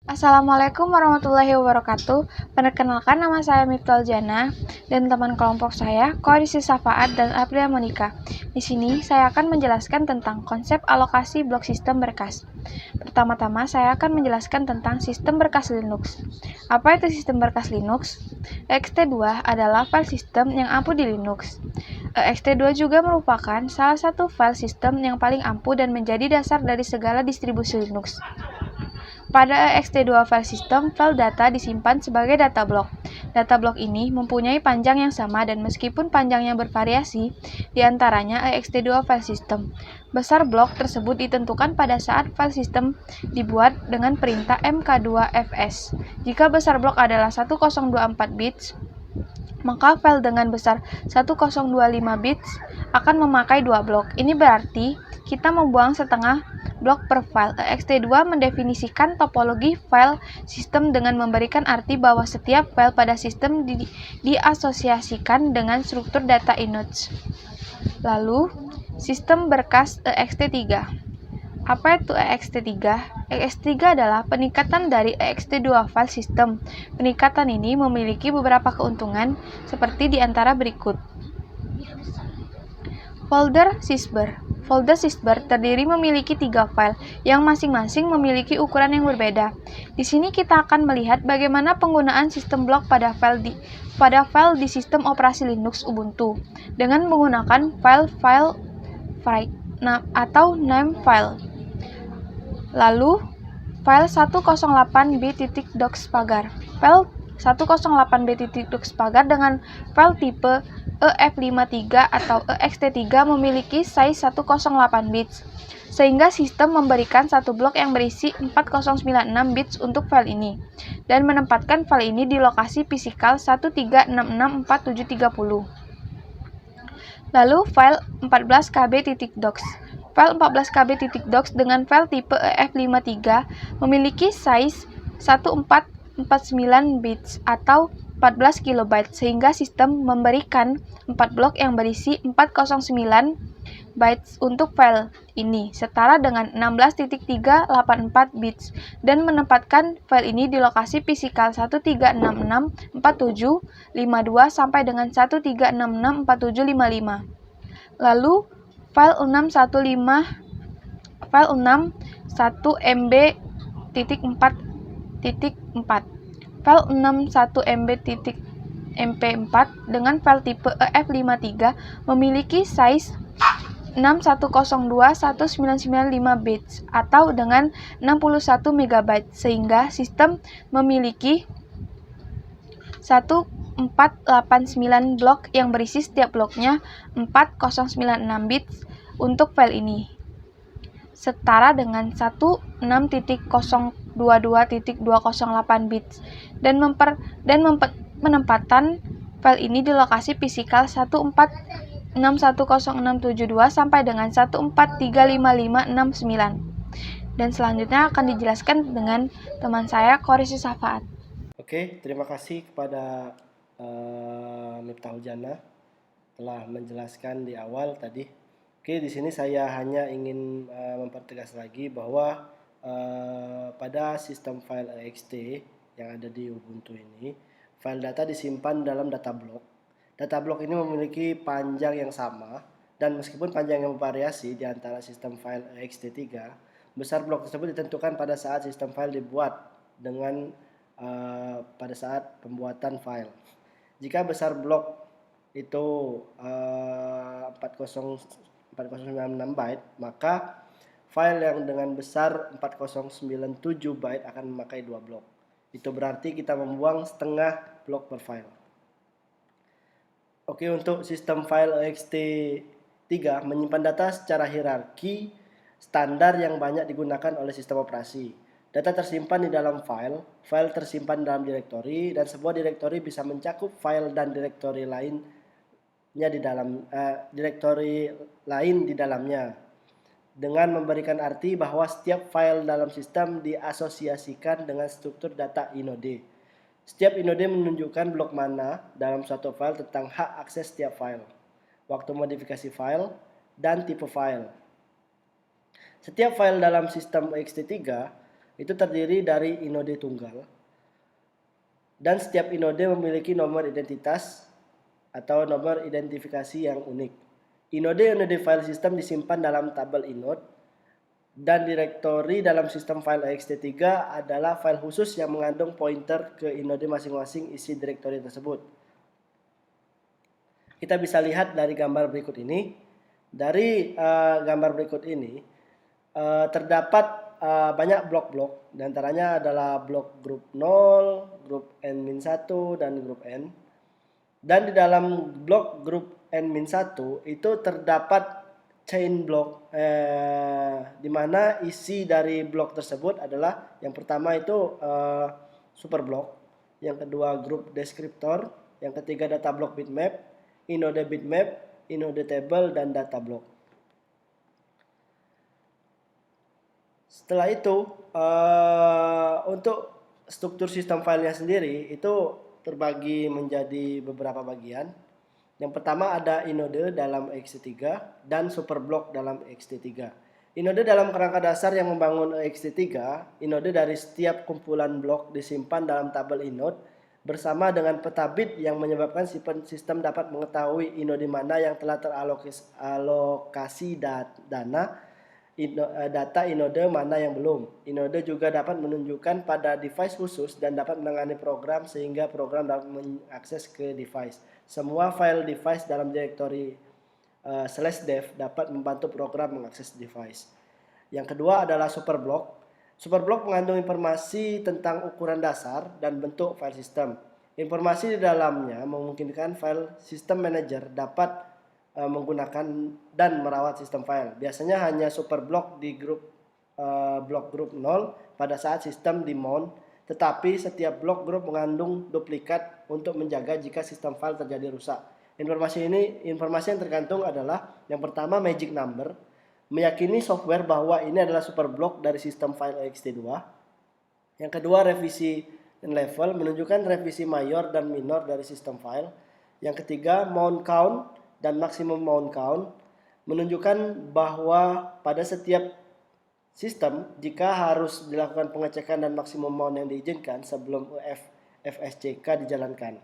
Assalamualaikum warahmatullahi wabarakatuh. Perkenalkan, nama saya Miftah Jana dan teman kelompok saya Koirisi Safaat dan Aprilia Monika. Di sini saya akan menjelaskan tentang konsep alokasi blok sistem berkas. Pertama-tama saya akan menjelaskan tentang sistem berkas Linux. Apa itu sistem berkas Linux? ext2 adalah file sistem yang ampuh di Linux. ext2 juga merupakan salah satu file sistem yang paling ampuh dan menjadi dasar dari segala distribusi Linux. Pada ext2 file system, file data disimpan sebagai data blok. Data blok ini mempunyai panjang yang sama dan meskipun panjangnya bervariasi, diantaranya ext2 file system. Besar blok tersebut ditentukan pada saat file system dibuat dengan perintah mk2fs. Jika besar blok adalah 1024 bits, maka file dengan besar 1025 bits akan memakai 2 blok. Ini berarti kita membuang setengah blok per file. ext2 mendefinisikan topologi file sistem dengan memberikan arti bahwa setiap file pada sistem diasosiasikan dengan struktur data inodes. Lalu, sistem berkas ext3. Apa itu ext3? ext3 adalah peningkatan dari ext2 file system. Peningkatan ini memiliki beberapa keuntungan seperti di antara berikut. Folder sysber. Folder sysber terdiri memiliki 3 file yang masing-masing memiliki ukuran yang berbeda. Di sini kita akan melihat bagaimana penggunaan sistem blok pada file di sistem operasi Linux Ubuntu dengan menggunakan file atau name file. Lalu, file 108b.docs pagar. File 108b.docs pagar dengan file tipe EF53 atau ext3 memiliki size 108 bits, sehingga sistem memberikan satu blok yang berisi 4096 bits untuk file ini, dan menempatkan file ini di lokasi fisikal 13664730. Lalu, file 14kb.docs. File 14kb.docs dengan file tipe EF53 memiliki size 1449 bits atau 14 KB, sehingga sistem memberikan 4 blok yang berisi 409 bytes untuk file ini, setara dengan 16.384 bits, dan menempatkan file ini di lokasi fisikal 13664752 sampai dengan 13664755. Lalu, file 61MB.4.4. File 61MB.mp4 dengan file tipe EF53 memiliki size 6102199 bits atau dengan 61 MB, sehingga sistem memiliki 1489 blok yang berisi setiap bloknya 4096 bits untuk file ini, setara dengan 16.022.208 bits, dan menempatkan file ini di lokasi fisikal 14610672 sampai dengan 14355569. Dan selanjutnya akan dijelaskan dengan teman saya Koirisi Safaat. Oke, terima kasih kepada Miftah Jana telah menjelaskan di awal tadi. Oke, di sini saya hanya ingin mempertegas lagi bahwa pada sistem file ext yang ada di Ubuntu ini, file data disimpan dalam data block. Data block ini memiliki panjang yang sama, dan meskipun panjang yang bervariasi di antara sistem file ext3, besar blok tersebut ditentukan pada saat sistem file dibuat dengan pada saat pembuatan file. Jika besar blok itu 4096 byte, maka file yang dengan besar 4097 byte akan memakai 2 blok. Itu berarti kita membuang setengah blok per file. Oke, untuk sistem file ext3 menyimpan data secara hierarki standar yang banyak digunakan oleh sistem operasi. Data tersimpan di dalam file tersimpan dalam direktori, dan sebuah direktori bisa mencakup file dan direktori lainnya direktori lain di dalamnya, dengan memberikan arti bahwa setiap file dalam sistem diasosiasikan dengan struktur data inode. Setiap inode menunjukkan blok mana dalam suatu file tentang hak akses setiap file, waktu modifikasi file, dan tipe file. Setiap file dalam sistem ext3 itu terdiri dari inode tunggal, dan setiap inode memiliki nomor identitas atau nomor identifikasi yang unik. Inode-inode file system disimpan dalam tabel inode, dan direktori dalam sistem file ext3 adalah file khusus yang mengandung pointer ke inode masing-masing isi direktori tersebut. Kita bisa lihat dari gambar berikut ini. Dari gambar berikut ini terdapat banyak blok-blok, diantaranya adalah blok grup 0, grup n-1, dan grup n. Dan di dalam blok grup n-1 itu terdapat chain block, di mana isi dari blok tersebut adalah yang pertama itu super block, yang kedua grup deskriptor, yang ketiga data block bitmap, inode bitmap, inode table, dan data block. Setelah itu untuk struktur sistem filenya sendiri itu terbagi menjadi beberapa bagian. Yang pertama ada inode dalam ext3 dan superblock dalam ext3. Inode dalam kerangka dasar yang membangun ext3, inode dari setiap kumpulan blok disimpan dalam tabel inode bersama dengan peta bit yang menyebabkan sistem dapat mengetahui inode mana yang telah teralokasi data inode mana yang belum. Inode juga dapat menunjukkan pada device khusus dan dapat menangani program sehingga program dapat mengakses ke device. Semua file device dalam direktori /dev dapat membantu program mengakses device. Yang kedua adalah superblock. Superblock mengandung informasi tentang ukuran dasar dan bentuk file system. Informasi di dalamnya memungkinkan file system manager dapat menggunakan dan merawat sistem file. Biasanya hanya superblock di blok grup 0 pada saat sistem di mount, tetapi setiap blok grup mengandung duplikat untuk menjaga jika sistem file terjadi rusak. Informasi yang tergantung adalah yang pertama magic number, meyakini software bahwa ini adalah superblock dari sistem file ext2. Yang kedua revisi level, menunjukkan revisi mayor dan minor dari sistem file. Yang ketiga mount count dan maximum mount count, menunjukkan bahwa pada setiap sistem jika harus dilakukan pengecekan dan maksimum mount yang diizinkan sebelum FSCK dijalankan.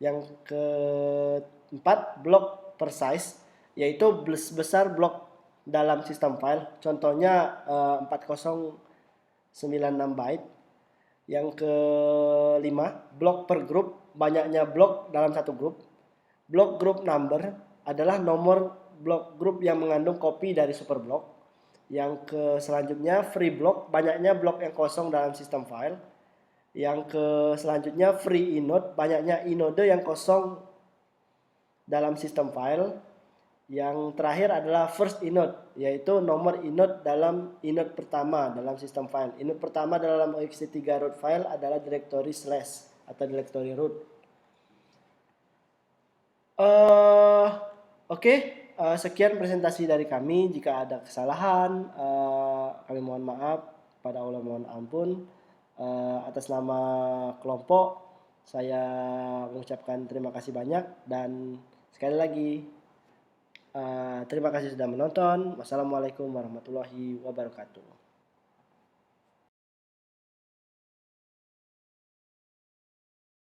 Yang keempat block per size, yaitu besar blok dalam sistem file, contohnya 4096 byte. Yang kelima blok per grup, banyaknya blok dalam satu grup. Block group number adalah nomor blok grup yang mengandung kopi dari superblock. Yang selanjutnya free block, banyaknya blok yang kosong dalam sistem file. Yang selanjutnya free inode, banyaknya inode yang kosong dalam sistem file. Yang terakhir adalah first inode, yaitu nomor inode dalam inode pertama dalam sistem file. Inode pertama dalam ext3 root file adalah direktori slash atau direktori root. Oke, sekian presentasi dari kami. Jika ada kesalahan, kami mohon maaf. Pada Allah mohon ampun. Atas nama kelompok, saya mengucapkan terima kasih banyak. Dan sekali lagi, terima kasih sudah menonton. Wassalamualaikum warahmatullahi wabarakatuh.